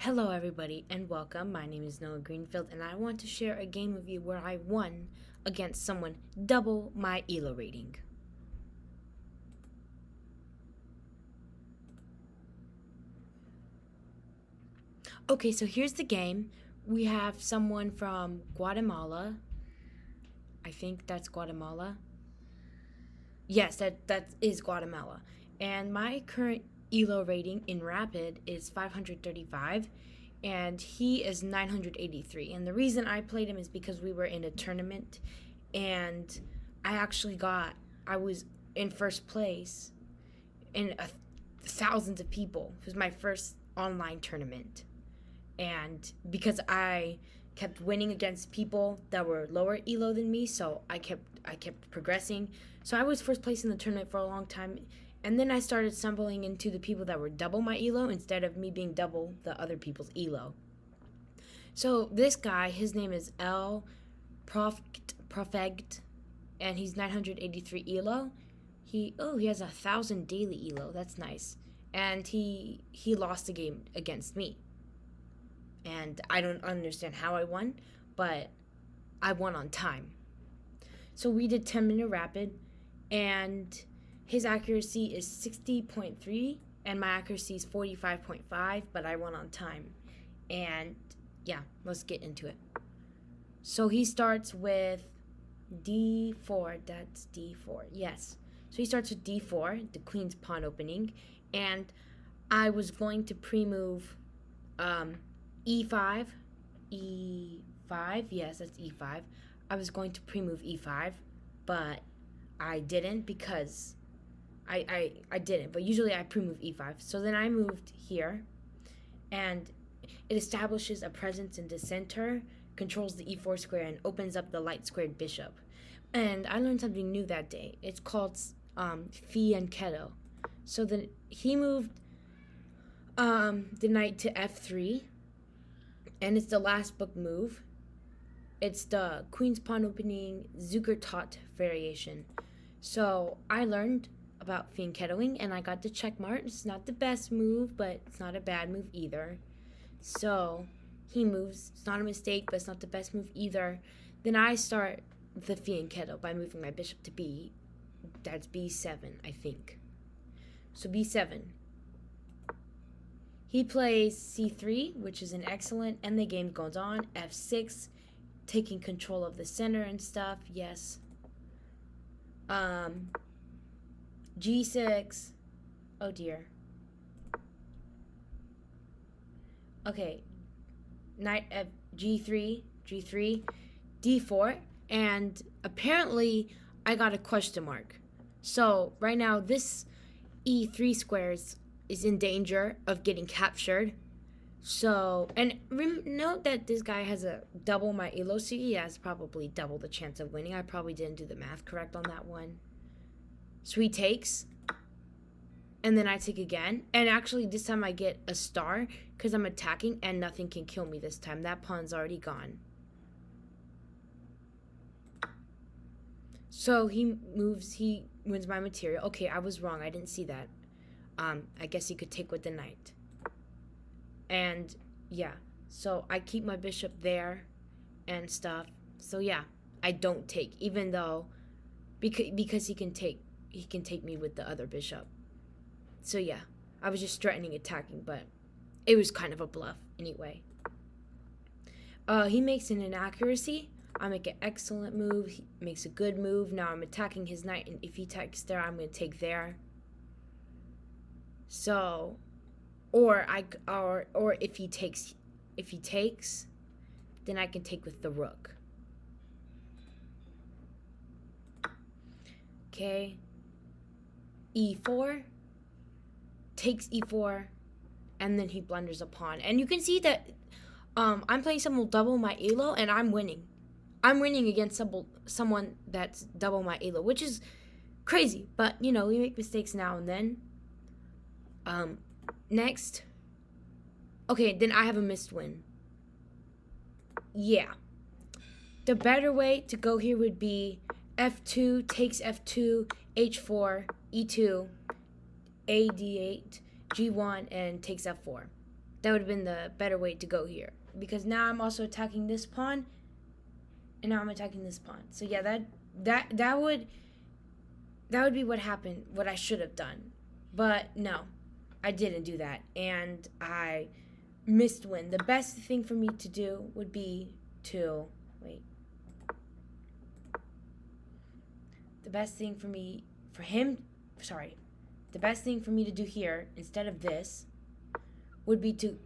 Hello, everybody, and welcome. My name is Noah Greenfield, and I want to share a game with you where I won against someone double my ELO rating. Okay, so here's the game. We have someone from Guatemala. I think that's Guatemala. Yes, that is Guatemala. And my current ELO rating in Rapid is 535, and he is 983. And the reason I played him is because we were in a tournament, and I was in first place in thousands of people. It was my first online tournament. And because I kept winning against people that were lower elo than me, so I kept progressing. So I was first place in the tournament for a long time, and then I started stumbling into the people that were double my elo instead of me being double the other people's elo. So this guy, his name is L Profegt, and he's 983 elo. He has 1,000 daily elo. That's nice. And he lost the game against me. And I don't understand how I won, but I won on time. So we did 10-minute rapid, and his accuracy is 60.3, and my accuracy is 45.5, but I won on time. And yeah, let's get into it. So he starts with D4. That's D4. Yes. So he starts with D4, the queen's pawn opening, and I was going to pre-move E5, E5, yes, that's E5. I was going to pre-move E5, but I didn't because I didn't, but usually I pre-move E5. So then I moved here, and it establishes a presence in the center, controls the E4 square, and opens up the light squared bishop. And I learned something new that day. It's called fianchetto. So then he moved the knight to F3, and it's the last book move. It's the Queen's Pawn Opening Zukertort variation. So I learned about fianchettoing, and I got the checkmark. It's not the best move, but it's not a bad move either. So he moves. It's not a mistake, but it's not the best move either. Then I start the fianchetto by moving my bishop to B. That's B7, I think. So B7. He plays C3, which is an excellent, and the game goes on. F6, taking control of the center and stuff. Yes. G6. Oh dear. Okay. Knight F G3, G3, D4, and apparently I got a question mark. So right now this E3 squares is in danger of getting captured. So, and note that this guy has a double my elo, so he has probably double the chance of winning. I probably didn't do the math correct on that one. So he takes, and then I take again. And actually this time I get a star because I'm attacking, and nothing can kill me this time. That pawn's already gone. So he moves, he wins my material. Okay, I was wrong. I didn't see that. I guess he could take with the knight. And yeah, so I keep my bishop there and stuff. So yeah, I don't take, even though because he can take me with the other bishop. So yeah, I was just threatening attacking, but it was kind of a bluff anyway. He makes an inaccuracy. I make an excellent move. He makes a good move. Now I'm attacking his knight, and if he takes there, I'm going to take there. So, or if he takes, then I can take with the rook. Okay. E4, takes E4, and then he blunders a pawn. And you can see that I'm playing someone double my elo, and I'm winning. I'm winning against someone that's double my elo, which is crazy. But, you know, we make mistakes now and then. Next. Okay, then I have a missed win. Yeah. The better way to go here would be F2, takes F2, H4, E2, A D8, G1, and takes F4. That would have been the better way to go here. Because now I'm also attacking this pawn, and now I'm attacking this pawn. So yeah, that would be what happened, what I should have done. But no, I didn't do that, and I missed win. The best thing for me to do would be to wait. The best thing for me the best thing for me to do here instead of this would be to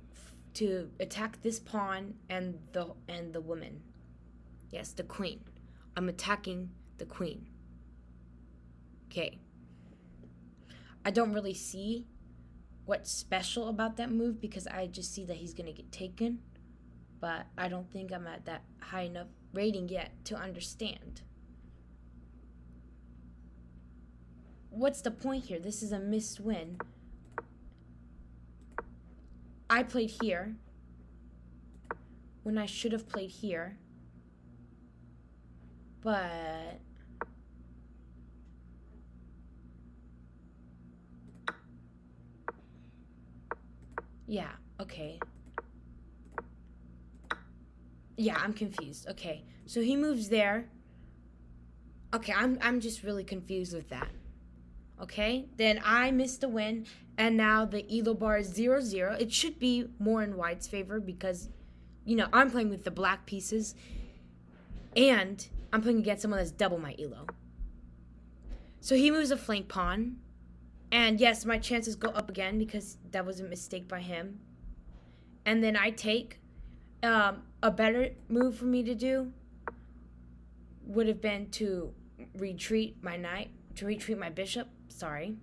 attack this pawn and the woman. Yes, the queen. I'm attacking the queen. Okay. I don't really see what's special about that move because I just see that he's going to get taken. But I don't think I'm at that high enough rating yet to understand. What's the point here? This is a missed win. I played here when I should have played here. But yeah, okay. Yeah, I'm confused. Okay, so he moves there. Okay, I'm just really confused with that. Okay, then I missed the win, and now the elo bar is 0-0. It should be more in white's favor because, I'm playing with the black pieces, and I'm playing against someone that's double my elo. So he moves a flank pawn, and yes, my chances go up again because that was a mistake by him. And then I take a better move for me to do would have been to retreat my bishop. Sorry.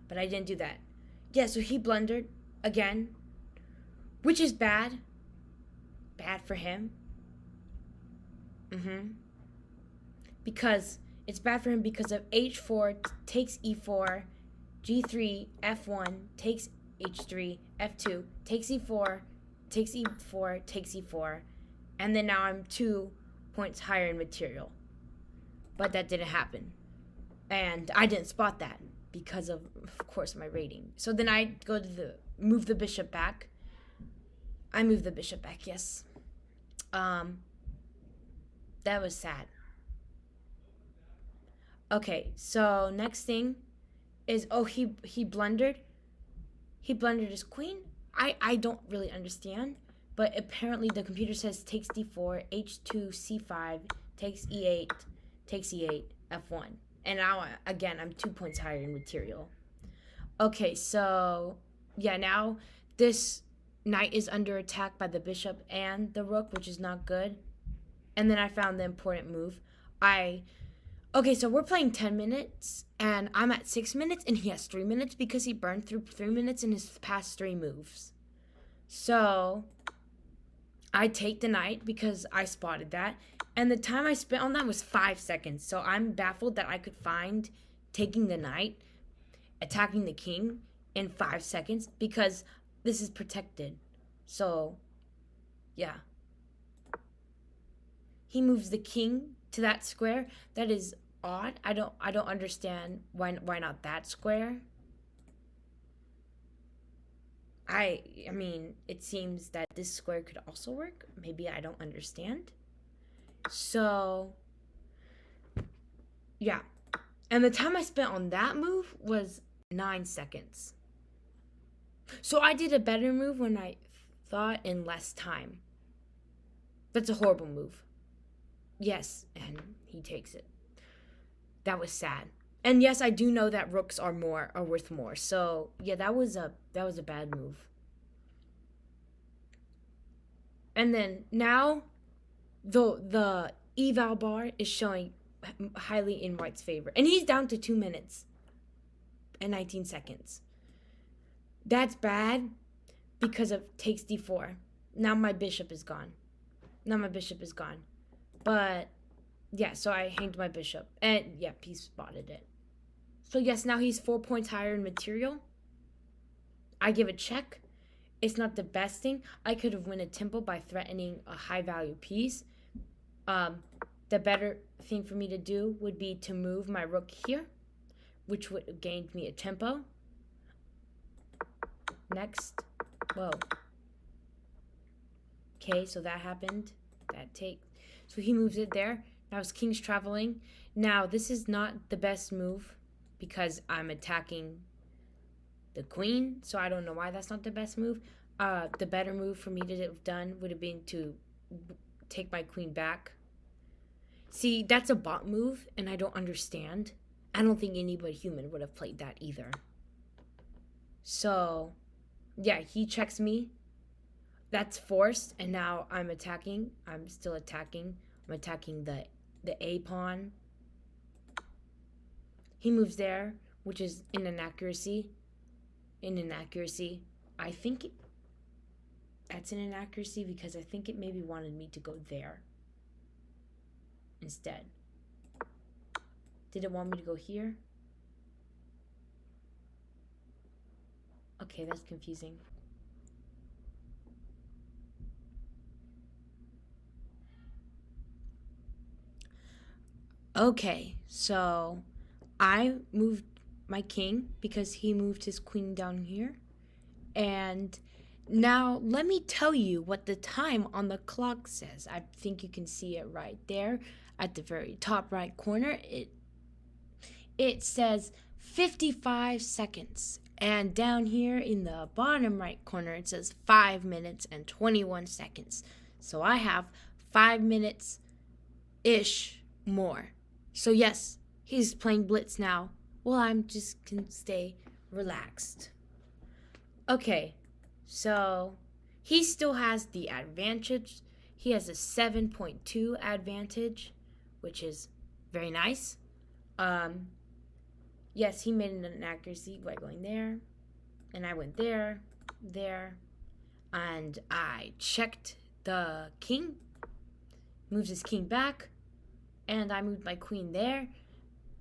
But I didn't do that. Yeah, so he blundered again, which is bad. Bad for him. Because it's bad for him because of h4 takes e4, g3, f1, takes h3, f2, takes e4, takes e4, takes e4, and then now I'm 2 points higher in material. But that didn't happen. And I didn't spot that because of course, my rating. So then I go to move the bishop back. I move the bishop back, yes. That was sad. Okay, so next thing is, he blundered. He blundered his queen. I don't really understand, but apparently the computer says takes d4, h2, c5, takes e8, takes e8, f1. And now, again, I'm 2 points higher in material. Okay, so, yeah, now this knight is under attack by the bishop and the rook, which is not good. And then I found the important move. Okay, so we're playing 10 minutes, and I'm at 6 minutes, and he has 3 minutes because he burned through 3 minutes in his past 3 moves. So I take the knight because I spotted that. And the time I spent on that was 5 seconds. So I'm baffled that I could find taking the knight, attacking the king in 5 seconds because this is protected. So, yeah. He moves the king to that square. That is odd. I don't understand why not that square. I mean, it seems that this square could also work. Maybe I don't understand. So, yeah. And the time I spent on that move was 9 seconds. So I did a better move when I thought in less time. That's a horrible move. Yes, and he takes it. That was sad. And yes, I do know that rooks are worth more. So yeah, that was a bad move. And then now, the eval bar is showing highly in white's favor, and he's down to 2 minutes and 19 seconds. That's bad because of takes d4. Now my bishop is gone. But yeah, so I hanged my bishop, and yeah, he spotted it. So yes, now he's 4 points higher in material. I give a check. It's not the best thing. I could have won a tempo by threatening a high value piece. The better thing for me to do would be to move my rook here, which would have gained me a tempo. Next, Whoa. Okay, so that happened. So he moves it there. Now his king's traveling. Now this is not the best move because I'm attacking the queen. So I don't know why that's not the best move. The better move for me to have done would have been to take my queen back. See, that's a bot move, and I don't understand. I don't think anybody human would have played that either. So, yeah, he checks me. That's forced, and now I'm attacking. I'm still attacking. I'm attacking the A pawn. He moves there, which is an inaccuracy. I think that's an inaccuracy because I think it maybe wanted me to go there instead. Did it want me to go here? Okay, that's confusing. Okay, so I moved my king because he moved his queen down here. And now let me tell you what the time on the clock says. I think you can see it right there at the very top right corner. It says 55 seconds. And down here in the bottom right corner, it says 5 minutes and 21 seconds. So I have 5 minutes-ish more. So yes, he's playing Blitz now. Well, I'm just can stay relaxed. Okay, so he still has the advantage. He has a 7.2 advantage, which is very nice. Yes, he made an inaccuracy by going there, and I went there, and I checked the king, moves his king back, and I moved my queen there,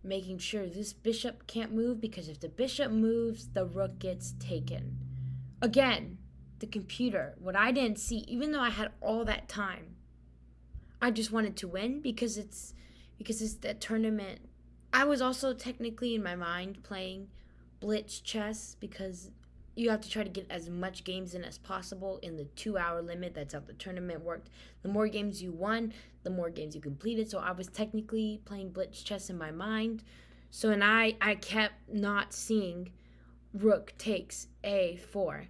making sure this bishop can't move, because if the bishop moves, the rook gets taken. Again, the computer, what I didn't see, even though I had all that time, I just wanted to win because it's the tournament. I was also technically in my mind playing blitz chess because you have to try to get as much games in as possible in the 2-hour limit. That's how the tournament worked. The more games you won, the more games you completed. So I was technically playing blitz chess in my mind. So, and I kept not seeing rook takes a4.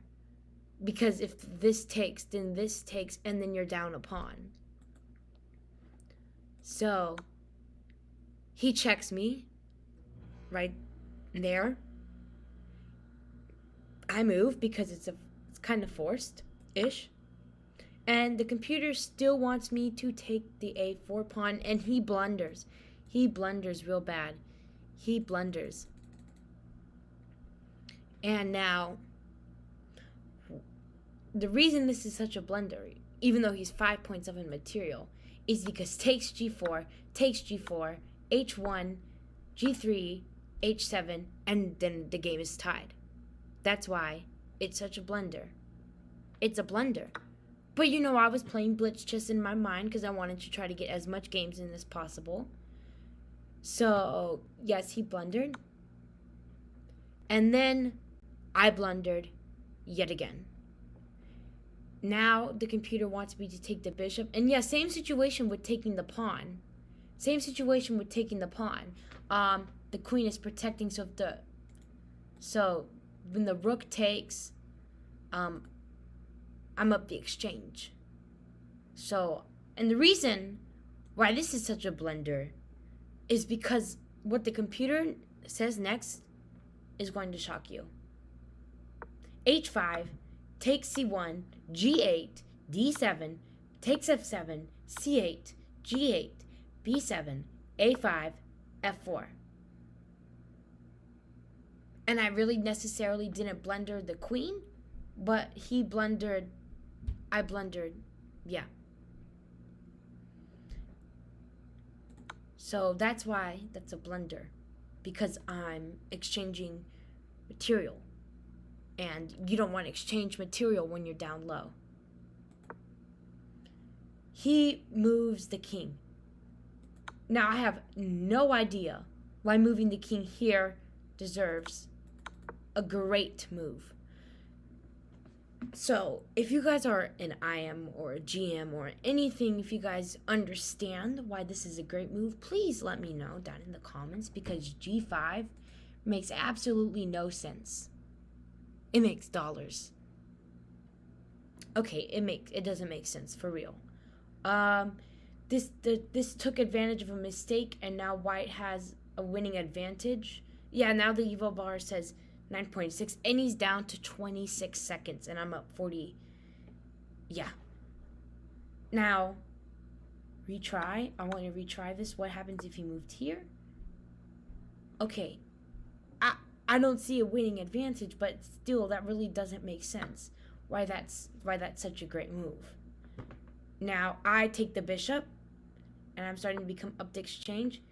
Because if this takes, then this takes, and then you're down a pawn. So he checks me right there. I move because it's kind of forced-ish. And the computer still wants me to take the a4 pawn, and he blunders. He blunders real bad. He blunders. And now, the reason this is such a blunder, even though he's 5 points up in material, is because takes g4, h1, g3, h7, and then the game is tied. That's why it's such a blunder. It's a blunder. But you know, I was playing blitz chess in my mind because I wanted to try to get as much games in as possible. So, yes, he blundered. And then I blundered yet again. Now the computer wants me to take the bishop. And yeah, same situation with taking the pawn. The queen is protecting, so when the rook takes, I'm up the exchange. So, and the reason why this is such a blunder is because what the computer says next is going to shock you. h5, takes c1, g8, d7, takes f7, c8, g8, b7, a5, f4. And I really necessarily didn't blunder the queen, but he blundered. I blundered, yeah. So that's why that's a blunder, because I'm exchanging material. And you don't want to exchange material when you're down low. He moves the king. Now, I have no idea why moving the king here deserves a great move. So, if you guys are an IM or a GM or anything, if you guys understand why this is a great move, please let me know down in the comments, because G5 makes absolutely no sense. It makes dollars. Okay, it doesn't make sense for real. This took advantage of a mistake, and now white has a winning advantage. Yeah, now the Evo bar says 9.6, and he's down to 26 seconds, and I'm up 40. Yeah. Now, retry. I want to retry this. What happens if he moved here? Okay. I don't see a winning advantage, but still, that really doesn't make sense. Why that's such a great move. Now, I take the bishop, and I'm starting to become up to exchange.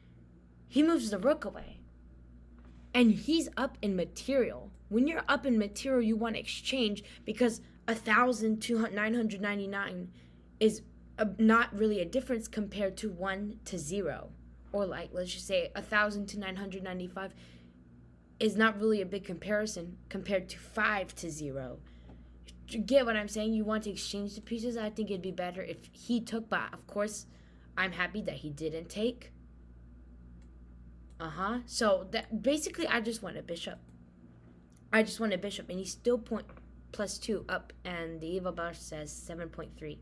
He moves the rook away. And he's up in material. When you're up in material, you want to exchange, because 1,999 is not really a difference compared to 1 to 0. Or like, let's just say 1,000 to 995 is not really a big comparison compared to 5 to 0. You get what I'm saying? You want to exchange the pieces. I think it'd be better if he took, but of course, I'm happy that he didn't take. So that basically, I just want a bishop. And he's still +2 up, and the Evo bar says 7.3.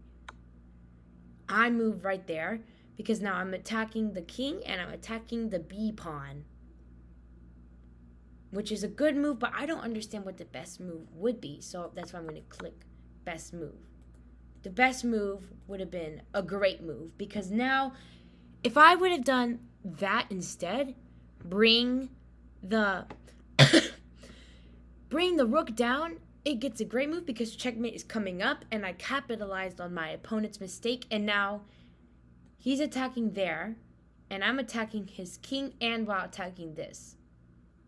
I move right there because now I'm attacking the king and I'm attacking the B pawn, which is a good move, but I don't understand what the best move would be. So that's why I'm going to click best move. The best move would have been a great move, because now if I would have done that instead, bring the rook down, it gets a great move because checkmate is coming up, and I capitalized on my opponent's mistake, and now he's attacking there, and I'm attacking his king and while attacking this.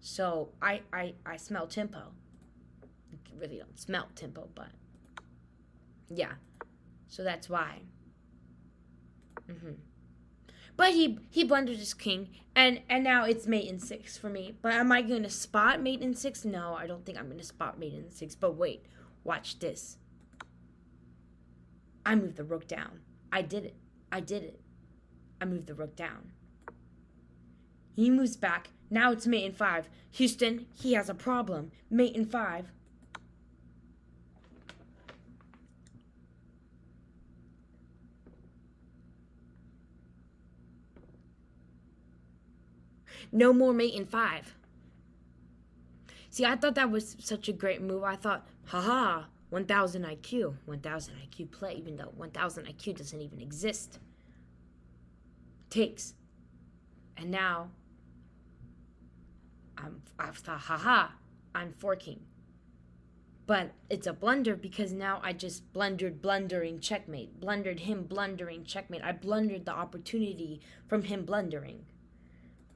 So I smell tempo. I really don't smell tempo, but yeah. So that's why. But he blundered his king, and now it's mate in 6 for me. But am I going to spot mate in 6? No, I don't think I'm going to spot mate in 6. But wait, watch this. I moved the rook down. I did it. I moved the rook down. He moves back. Now it's mate in 5. Houston, he has a problem. Mate in 5. No more mate in 5. See, I thought that was such a great move. I thought, haha, 1,000 IQ. 1,000 IQ play, even though 1,000 IQ doesn't even exist. Takes. And now, I've thought, haha, I'm forking. But it's a blunder, because now I just blundering checkmate. Blundered him blundering checkmate. I blundered the opportunity from him blundering.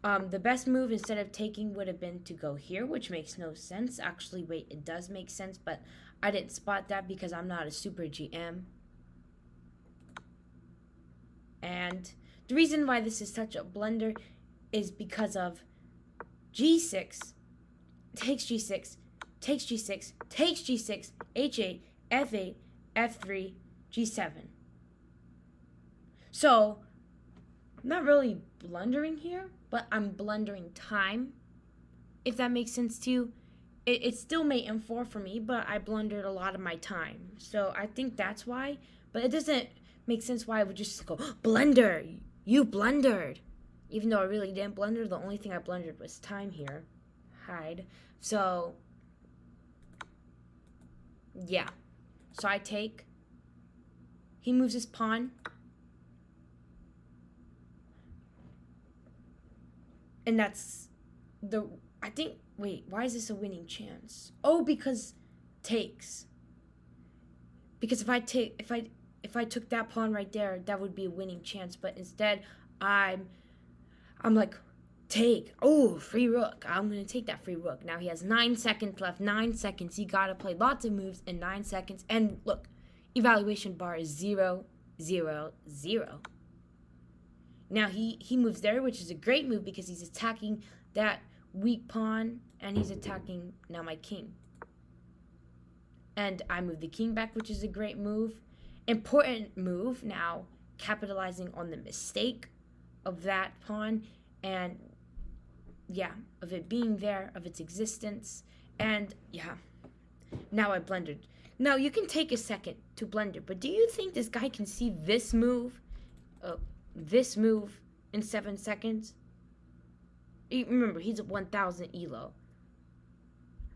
The best move instead of taking would have been to go here, which makes no sense. Actually, wait, it does make sense, but I didn't spot that because I'm not a super GM. And the reason why this is such a blunder is because of G6, takes G6, takes G6, takes G6, H8, F8, F3, G7. So, I'm not really blundering here, but I'm blundering time, if that makes sense to you. It's still mate in 4 for me, but I blundered a lot of my time. So I think that's why. But it doesn't make sense why I would just go, blunder, you blundered. Even though I really didn't blunder, the only thing I blundered was time here. Hide. So, yeah. So I take. He moves his pawn. And that's the, I think, wait, why is this a winning chance? Oh, because takes. Because if I took that pawn right there, that would be a winning chance. But instead, I'm like, take. Oh, free rook. I'm going to take that free rook. Now he has 9 seconds left. 9 seconds. He got to play lots of moves in 9 seconds. And look, evaluation bar is 0, 0, 0. Now he moves there, which is a great move because he's attacking that weak pawn, and he's attacking now my king. And I moved the king back, which is a great move. Important move now, capitalizing on the mistake of that pawn. And yeah, of it being there, of its existence. And yeah, now I blundered. Now you can take a second to blunder, but do you think this guy can see this move? This move in 7 seconds? Remember, he's at 1000 elo.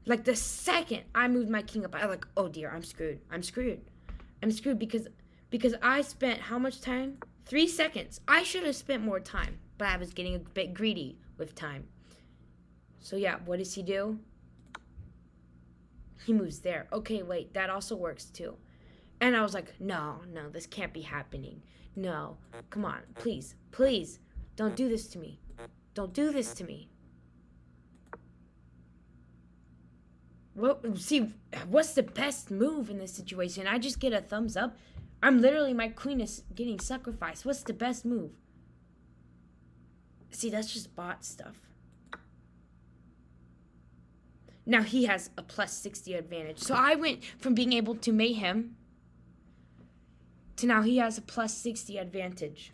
Like the second I moved my king up, I was like, oh dear, I'm screwed. I'm screwed. I'm screwed because I spent how much time? 3 seconds. I should have spent more time, but I was getting a bit greedy with time. So yeah, what does he do? He moves there. Okay, wait, that also works too. And I was like, no, this can't be happening. No, come on, please, don't do this to me. Don't do this to me. What's the best move in this situation? I just get a thumbs up. My queen is getting sacrificed. What's the best move? See, that's just bot stuff. Now he has a plus 60 advantage. So I went from being able to mate him to now he has a plus 60 advantage.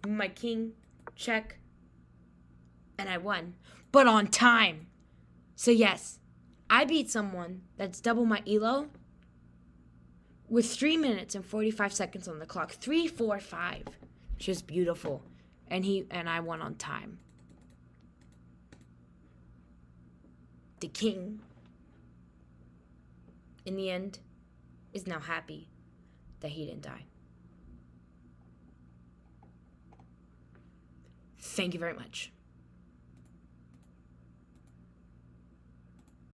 My king, check, and I won. But on time. So yes, I beat someone that's double my elo with 3 minutes and 45 seconds on the clock. 3-4-5. Just beautiful. And I won on time. The king, in the end, is now happy that he didn't die. Thank you very much.